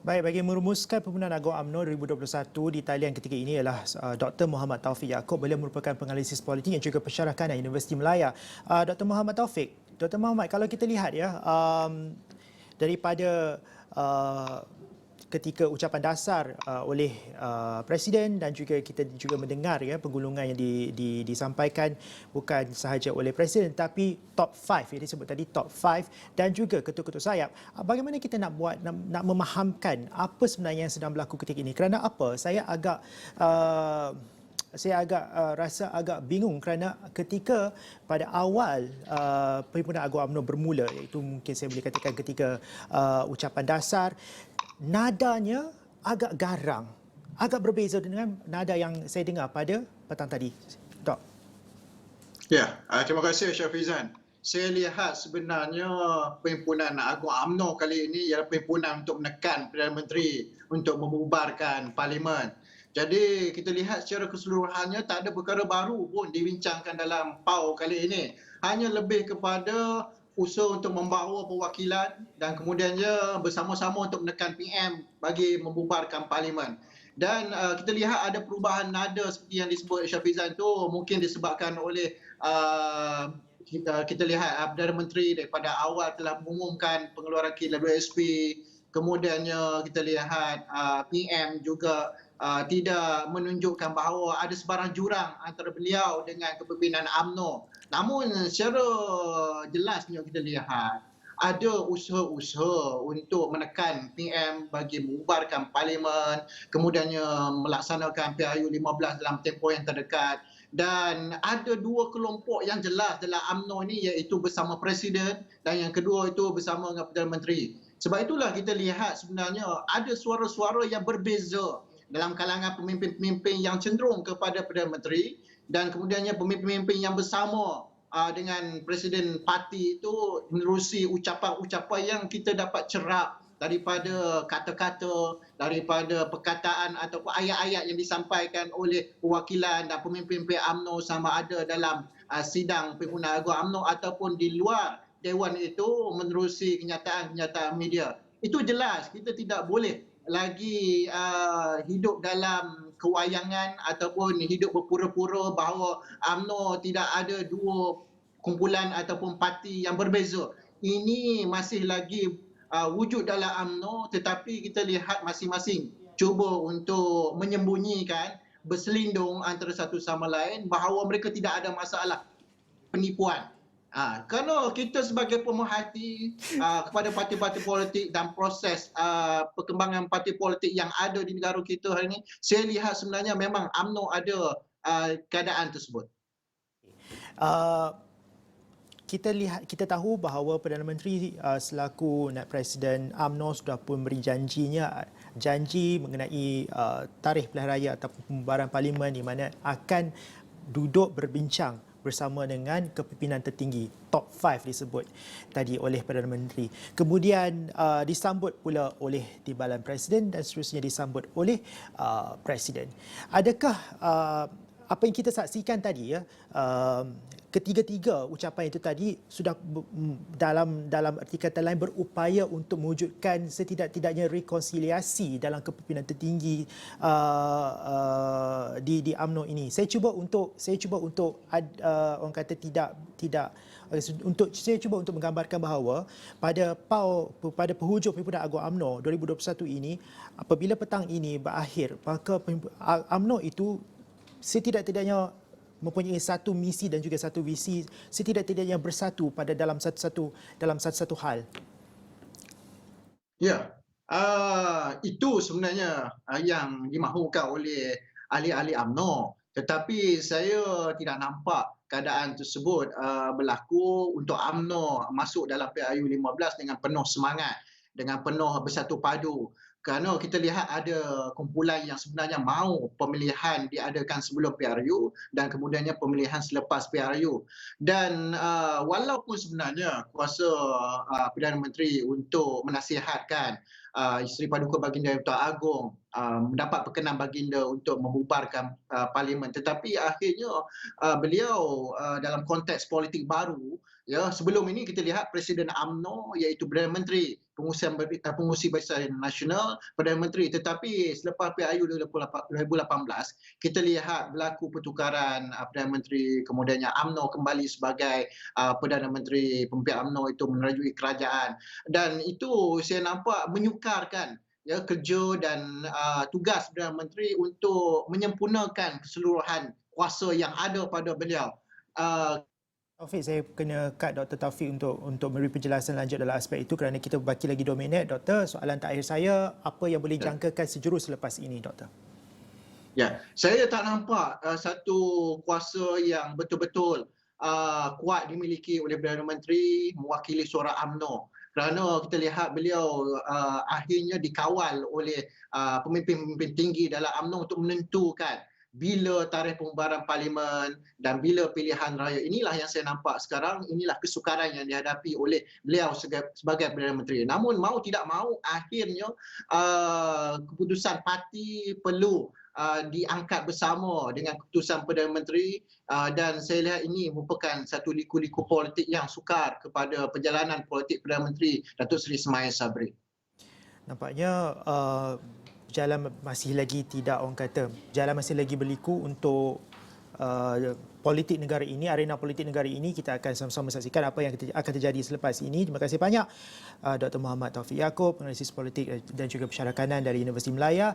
Baik, bagi merumuskan pembunuhan Agung UMNO 2021 di talian ketika ini ialah Dr. Muhammad Taufik Yaakob. Beliau merupakan penganalisis politik yang juga pensyarah kanan Universiti Melaya. Dr. Muhammad Taufik, Dr. Muhammad, kalau kita lihat ya, daripada ketika ucapan dasar oleh Presiden dan juga kita juga mendengar ya penggulungan yang disampaikan bukan sahaja oleh Presiden tapi top 5 yang disebut tadi top 5 dan juga ketua-ketua sayap. Bagaimana kita nak memahamkan apa sebenarnya yang sedang berlaku ketika ini? Kerana apa? Rasa agak bingung kerana ketika pada awal Perhimpunan Agung UMNO bermula, iaitu mungkin saya boleh katakan ketika ucapan dasar, nadanya agak garang, agak berbeza dengan nada yang saya dengar pada petang tadi. Dok. Ya, terima kasih Syafizan. Saya lihat sebenarnya Perhimpunan Agung UMNO kali ini ialah perhimpunan untuk menekan Perdana Menteri untuk membubarkan Parlimen. Jadi kita lihat secara keseluruhannya tak ada perkara baru pun dibincangkan dalam PAU kali ini. Hanya lebih kepada usaha untuk membawa perwakilan dan kemudiannya bersama-sama untuk menekan PM bagi membubarkan Parlimen. Dan kita lihat ada perubahan nada seperti yang disebut Syafizan itu mungkin disebabkan oleh kita lihat Perdana Menteri daripada awal telah mengumumkan pengeluaran kilang WSP, kemudiannya kita lihat PM juga tidak menunjukkan bahawa ada sebarang jurang antara beliau dengan kepimpinan UMNO. Namun secara jelasnya kita lihat ada usaha-usaha untuk menekan PM bagi membubarkan Parlimen, kemudiannya melaksanakan PRU 15 dalam tempoh yang terdekat. Dan ada dua kelompok yang jelas dalam UMNO ini, iaitu bersama Presiden dan yang kedua itu bersama dengan Perdana Menteri. Sebab itulah kita lihat sebenarnya ada suara-suara yang berbeza dalam kalangan pemimpin-pemimpin yang cenderung kepada Perdana Menteri dan kemudiannya pemimpin-pemimpin yang bersama dengan Presiden Parti itu menerusi ucapan-ucapan yang kita dapat cerap daripada kata-kata, daripada perkataan ataupun ayat-ayat yang disampaikan oleh perwakilan dan pemimpin-pemimpin UMNO sama ada dalam sidang Perhimpunan Agung UMNO ataupun di luar Dewan itu menerusi kenyataan-kenyataan media. Itu jelas kita tidak boleh lagi hidup dalam kewayangan ataupun hidup berpura-pura bahawa UMNO tidak ada dua kumpulan ataupun parti yang berbeza. Ini masih lagi wujud dalam UMNO tetapi kita lihat masing-masing cuba untuk menyembunyikan, berselindung antara satu sama lain bahawa mereka tidak ada masalah penipuan. Kerana kita sebagai pemerhati kepada parti-parti politik dan proses perkembangan parti politik yang ada di negara kita hari ini, saya lihat sebenarnya memang UMNO ada keadaan tersebut. Uh, kita tahu bahawa Perdana Menteri selaku Naib Presiden UMNO sudah pun beri janji mengenai tarikh pilihan raya atau pembubaran Parlimen di mana akan duduk berbincang bersama dengan kepimpinan tertinggi, top 5 disebut tadi oleh Perdana Menteri. Kemudian disambut pula oleh Timbalan Presiden dan seterusnya disambut oleh Presiden. Adakah apa yang kita saksikan tadi ya, ketiga-tiga ucapan itu tadi sudah dalam erti kata lain berupaya untuk mewujudkan setidak-tidaknya rekonsiliasi dalam kepimpinan tertinggi di UMNO ini. Saya cuba untuk orang kata saya cuba untuk menggambarkan bahawa pada penghujung Perhimpunan Agung UMNO 2021 ini, apabila petang ini berakhir, maka UMNO itu setidak-tidaknya mempunyai satu misi dan juga satu visi, setidak-tidaknya bersatu pada dalam satu hal. Ya, itu sebenarnya yang dimahukan oleh ahli-ahli UMNO. Tetapi saya tidak nampak keadaan tersebut berlaku untuk UMNO masuk dalam PRU 15 dengan penuh semangat, dengan penuh bersatu padu. Kerana kita lihat ada kumpulan yang sebenarnya mahu pemilihan diadakan sebelum PRU dan kemudiannya pemilihan selepas PRU. Dan walaupun sebenarnya kuasa Perdana Menteri untuk menasihatkan Seri Paduka Baginda Yang Agung mendapat perkenan baginda untuk membubarkan Parlimen, tetapi akhirnya beliau dalam konteks politik baru Ya, sebelum ini kita lihat Presiden UMNO iaitu Perdana Menteri, Pengurusi Barisan Nasional, Perdana Menteri. Tetapi selepas PIU 2018, kita lihat berlaku pertukaran Perdana Menteri, kemudiannya UMNO kembali sebagai Perdana Menteri, pemimpin UMNO itu menerajui kerajaan. Dan itu saya nampak menyukarkan ya kerja dan tugas Perdana Menteri untuk menyempurnakan keseluruhan kuasa yang ada pada beliau. Uh, Taufik, saya kena cut Dr. Taufik untuk memberi penjelasan lanjut dalam aspek itu kerana kita berbaki lagi 2 minit. Doktor, soalan terakhir saya, apa yang boleh jangkakan sejurus selepas ini, Doktor? Ya, saya tak nampak satu kuasa yang betul-betul kuat dimiliki oleh Perdana Menteri mewakili suara UMNO. Kerana kita lihat beliau akhirnya dikawal oleh pemimpin-pemimpin tinggi dalam UMNO untuk menentukan bila tarikh pembubaran parlimen dan bila pilihan raya. Inilah yang saya nampak sekarang, inilah kesukaran yang dihadapi oleh beliau sebagai Perdana Menteri. Namun mau tidak mau akhirnya keputusan parti perlu diangkat bersama dengan keputusan Perdana Menteri dan saya lihat ini merupakan satu liku-liku politik yang sukar kepada perjalanan politik Perdana Menteri Datuk Seri Ismail Sabri. Nampaknya jalan masih lagi tidak, orang kata, jalan masih lagi berliku untuk politik negara ini, arena politik negara ini. Kita akan sama-sama saksikan apa yang akan terjadi selepas ini. Terima kasih banyak Dr. Muhammad Taufik Yaakob, penganalisis politik dan juga pensyarah kanan dari Universiti Melaya.